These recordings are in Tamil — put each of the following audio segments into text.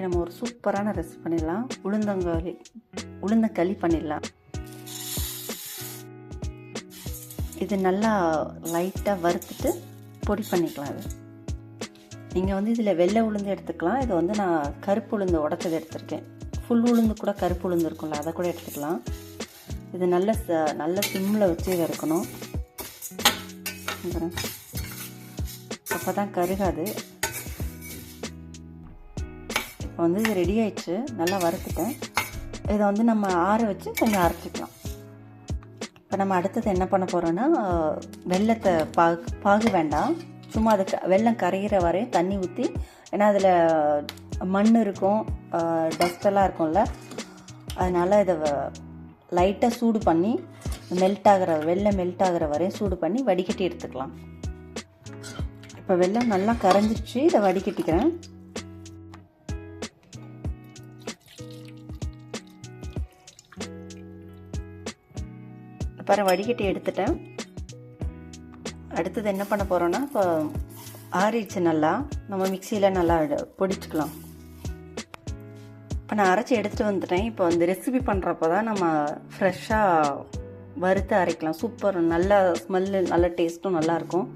நம்ம ஒரு சூப்பரான ரெசிபி பண்ணிடலாம். உளுந்தங்களி பண்ணிடலாம். இது நல்லா லைட்டாக வறுத்துட்டு பொடி பண்ணிக்கலாம். இது நீங்கள் வந்து இதில் வெள்ளை உளுந்து எடுத்துக்கலாம். இது வந்து நான் கருப்பு உளுந்து உடச்சது எடுத்திருக்கேன். ஃபுல் உளுந்து கூட கருப்பு உளுந்து இருக்கும்ல, அதை கூட எடுத்துக்கலாம். இது நல்ல சிம்மில் வச்சு வறுக்கணும். அப்போ தான் கருகாது. இப்போ வந்து இது ரெடி ஆயிடுச்சு. நல்லா வறுத்துட்டேன். இதை வந்து நம்ம ஆற வச்சு கொஞ்சம் அரைச்சிக்கலாம். இப்போ நம்ம அடுத்தது என்ன பண்ண போகிறோன்னா, வெல்லத்தை பாகு வேண்டாம், சும்மா அதுக்கு வெல்லம் கரைகிற வரையும் தண்ணி ஊற்றி, ஏன்னா அதில் மண் இருக்கும், டஸ்டெல்லாம் இருக்கும்ல, அதனால் இதை லைட்டாக சூடு பண்ணி வெல்லம் மெல்ட் ஆகிற வரையும் சூடு பண்ணி வடிகட்டி எடுத்துக்கலாம். இப்போ வெல்லம் நல்லா கரைஞ்சிடுச்சு. இதை வடிகட்டிக்கிறேன். பாரு, வடிகட்டி எடுத்துட்டேன். அடுத்தது என்ன பண்ண போகிறோன்னா, இப்போ ஆறிடுச்சு, நல்லா நம்ம மிக்சியில் நல்லா பொடிச்சுக்கலாம். இப்போ நான் அரைச்சி எடுத்துகிட்டு வந்துட்டேன். இப்போ வந்து ரெசிபி பண்ணுறப்போ தான் நம்ம ஃப்ரெஷ்ஷாக வறுத்து அரைக்கலாம். சூப்பர், நல்ல ஸ்மெல்லு, நல்ல டேஸ்ட்டும் நல்லாயிருக்கும்.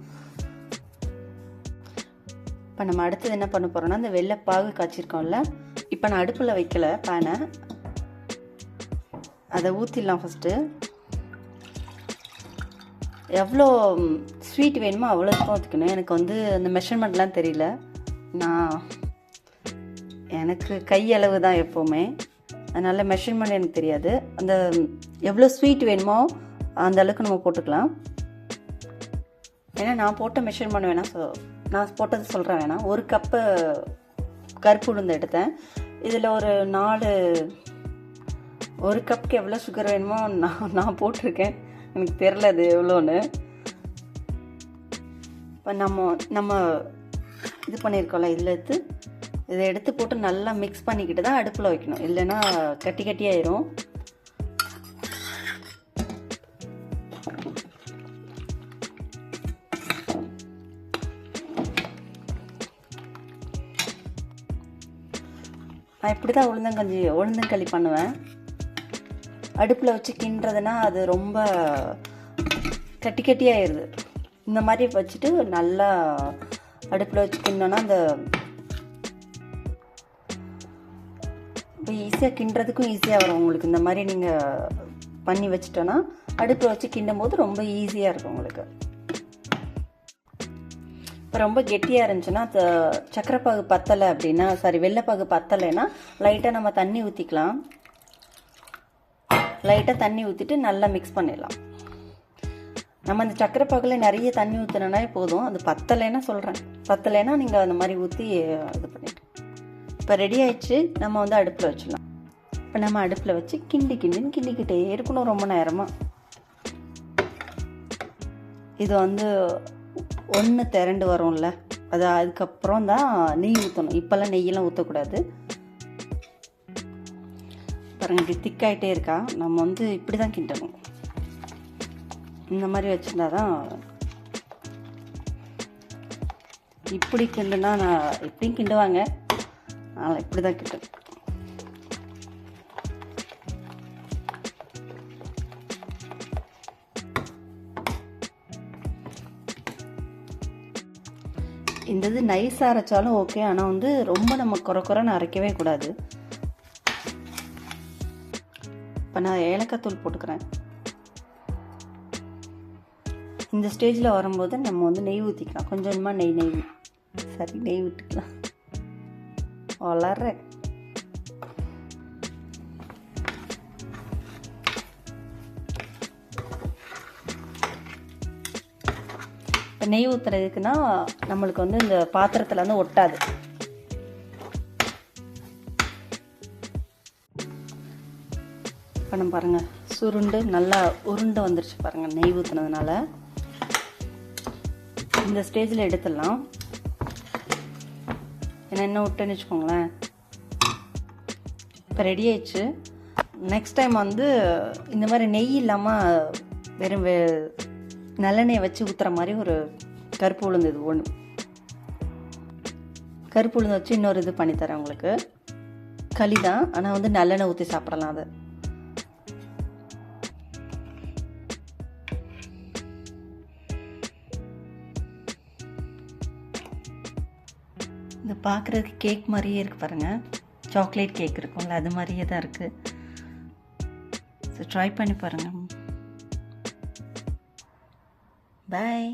இப்போ நம்ம அடுத்தது என்ன பண்ண போகிறோன்னா, இந்த வெள்ளைப்பாகு காய்ச்சிருக்கோம்ல, இப்போ நான் அடுப்பில் வைக்கல பேனை, அதை ஊற்றிடலாம். ஃபஸ்ட்டு எவ்வளோ ஸ்வீட் வேணுமோ அவ்வளோக்கும் ஊற்றிக்கணும். எனக்கு வந்து அந்த மெஷர்மெண்ட்லாம் தெரியல. எனக்கு கையளவு தான் எப்போவுமே, அதனால் மெஷர்மெண்ட் எனக்கு தெரியாது. அந்த எவ்வளோ ஸ்வீட் வேணுமோ அந்த அளவுக்கு நம்ம போட்டுக்கலாம். ஏன்னா நான் போட்ட மெஷர்மெண்ட் நான் போட்டது சொல்கிறேன் வேணாம். 1 கப்பு கருப்பு உளுந்து எடுத்தேன். இதில் ஒரு 1 கப்புக்கு எவ்வளோ சுகர் வேணுமோ நான் போட்டிருக்கேன். எனக்கு தெரில அது எவ்வளோன்னு. இப்போ நம்ம இது பண்ணியிருக்கோம்ல, இதை எடுத்து போட்டு நல்லா மிக்ஸ் பண்ணிக்கிட்டு தான் அடுப்பில் வைக்கணும், இல்லைன்னா கட்டியாயிரும். நான் இப்படி தான் உளுந்தங்களி பண்ணுவேன். அடுப்பில் வச்சு கிண்டுறதுனா அது ரொம்ப கட்டியாயிருது. இந்த மாதிரி வச்சுட்டு நல்லா அடுப்பில் வச்சு கிண்டோன்னா அந்த இப்போ ஈஸியாக கிண்டுறதுக்கும் ஈஸியாக வரும் உங்களுக்கு. இந்த மாதிரி நீங்கள் பண்ணி வச்சுட்டோன்னா அடுப்பில் வச்சு கிண்டும் போது ரொம்ப ஈஸியாக இருக்கும் உங்களுக்கு. இப்போ ரொம்ப கெட்டியாக இருந்துச்சுன்னா, சக்கரைப்பாகு பத்தலை அப்படின்னா, வெள்ளைப்பாகு பத்தலைன்னா லைட்டாக நம்ம தண்ணி ஊற்றிக்கலாம். லைட்டாக தண்ணி ஊற்றிட்டு நல்லா மிக்ஸ் பண்ணிடலாம். நம்ம அந்த சக்கரை பாகில் நிறைய தண்ணி ஊற்றினோன்னா போதும். அது பத்தலைன்னா நீங்கள் அந்த மாதிரி ஊற்றி இது பண்ணிட்டு. இப்போ ரெடி ஆயிடுச்சு. நம்ம வந்து அடுப்பில் வச்சிடலாம். இப்போ நம்ம அடுப்பில் வச்சு கிண்டிக்கிட்டே இருக்கணும் ரொம்ப நேரமாக. இது வந்து ஒன்று திரண்டு வரும்ல, அதுக்கப்புறம் தான் நெய் ஊற்றணும். இப்போல்லாம் நெய்யெல்லாம் ஊற்றக்கூடாது. பாருங்க, இப்படி திக்காயிட்டே இருக்கா. நம்ம வந்து இப்படி தான் கிண்டணும். இந்த மாதிரி வச்சுருந்தா தான். இப்படி கிண்டுனா இப்படியும் கிண்டுவாங்க, அதனால் இப்படி தான் கிண்டணும். இந்த இது நைஸாக அரைச்சாலும் ஓகே, ஆனால் வந்து ரொம்ப நம்ம குறைன்னு அரைக்கவே கூடாது. இப்போ நான் ஏலக்காய் தூள் போட்டுக்கிறேன். இந்த ஸ்டேஜில் வரும்போது நம்ம வந்து நெய் ஊற்றிக்கலாம். கொஞ்சமாக நெய் விட்டுக்கலாம். வளர்றேன். இப்போ நெய் ஊற்றுறதுக்குன்னா நம்மளுக்கு வந்து இந்த பாத்திரத்தில் வந்து ஒட்டாது. இப்போ நம்ம பாருங்கள், சுருண்டு நல்லா உருண்டு வந்துருச்சு பாருங்கள் நெய் ஊற்றுனதுனால. இந்த ஸ்டேஜில் எடுத்துடலாம். ஏன்னா என்ன விட்டுன்னு வச்சுக்கோங்களேன். இப்போ ரெடி ஆயிடுச்சு. நெக்ஸ்ட் டைம் வந்து இந்த மாதிரி நெய் இல்லாமல் வெறும் நல்லெண்ணெயை வச்சு ஊற்றுற மாதிரி ஒரு கருப்பு உளுந்து இது ஒன்று கருப்பு உளுந்து வச்சு இன்னொரு இது பண்ணித்தரேன் உங்களுக்கு. களி தான், ஆனால் வந்து நல்லெண்ணெய் ஊற்றி சாப்பிடலாம் அது. இது பார்க்குறதுக்கு கேக் மாதிரியே இருக்குது பாருங்கள். சாக்லேட் கேக் இருக்கும்ல, அது மாதிரியே தான் இருக்குது. ஸோ ட்ரை பண்ணி பாருங்கள். பாய்.